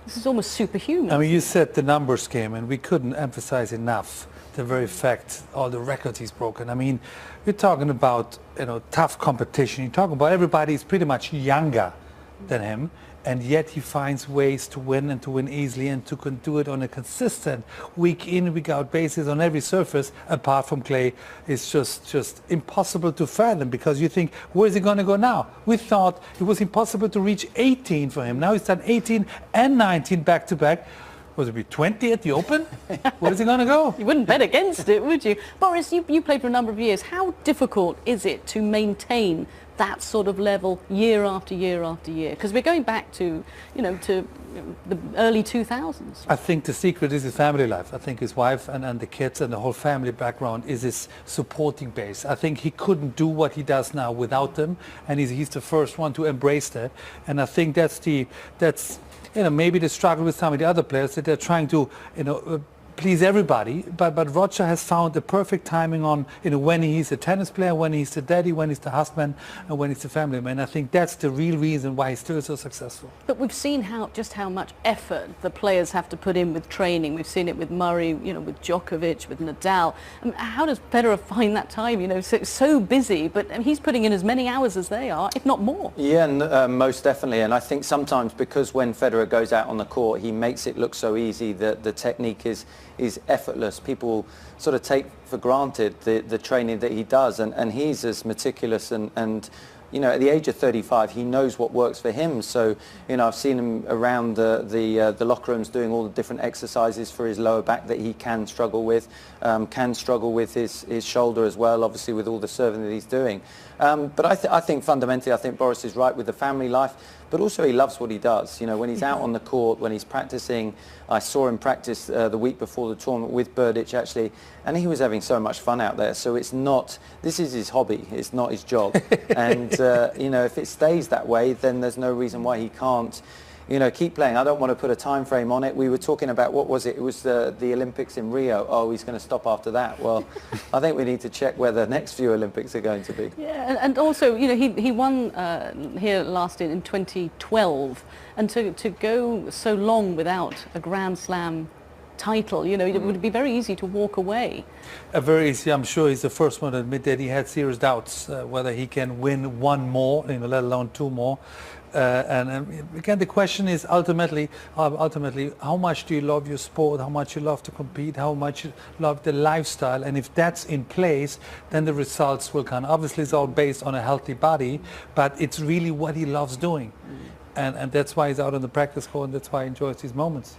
This is almost superhuman. I mean, you said the numbers game, and we couldn't emphasize enough the very fact, all the records he's broken. I mean, you're talking about, tough competition. You're talking about everybody's pretty much younger than him, and yet he finds ways to win and to win easily and to do it on a consistent week in, week out basis on every surface apart from clay. It's just impossible to fathom, because you think, where is he going to go now? We thought it was impossible to reach 18 for him. Now he's done 18 and 19 back to back. Was it be 20 at the Open? Where is he going to go? You wouldn't bet against it, would you? Boris, you played for a number of years. How difficult is it to maintain that sort of level year after year after year? Because we're going back to, to the early 2000s. I think the secret is his family life. I think his wife and the kids and the whole family background is his supporting base. I think he couldn't do what he does now without them, and he's the first one to embrace that. And I think that's maybe the struggle with some of the other players, that they're trying to, please everybody, but Roger has found the perfect timing on, when he's a tennis player, when he's the daddy, when he's the husband, and when he's the family man. I think that's the real reason why he's still so successful. But we've seen just how much effort the players have to put in with training. We've seen it with Murray, with Djokovic, with Nadal. How does Federer find that time? So busy, but he's putting in as many hours as they are, if not more. Yeah, most definitely. And I think sometimes, because when Federer goes out on the court, he makes it look so easy that the technique is effortless. People sort of take for granted the training that he does, and he's as meticulous and at the age of 35 he knows what works for him. So I've seen him around the locker rooms doing all the different exercises for his lower back that he can struggle with his shoulder as well, obviously with all the serving that he's doing. But I think fundamentally, Boris is right with the family life, but also he loves what he does. When he's out on the court, when he's practicing, I saw him practice the week before the tournament with Berdych actually, and he was having so much fun out there. So this is his hobby, it's not his job. And if it stays that way, then there's no reason why he can't keep playing. I don't want to put a time frame on it. We were talking about, what was it? It was the Olympics in Rio. Oh, he's going to stop after that. Well, I think we need to check where the next few Olympics are going to be. Yeah, and also, he won here last in 2012, and to go so long without a Grand Slam title, it would be very easy to walk away. Very easy. I'm sure he's the first one to admit that he had serious doubts whether he can win one more, let alone two more. And again, the question is ultimately, how much do you love your sport? How much you love to compete? How much you love the lifestyle? And if that's in place, then the results will come. Obviously, it's all based on a healthy body, but it's really what he loves doing, and that's why he's out on the practice court, and that's why he enjoys these moments.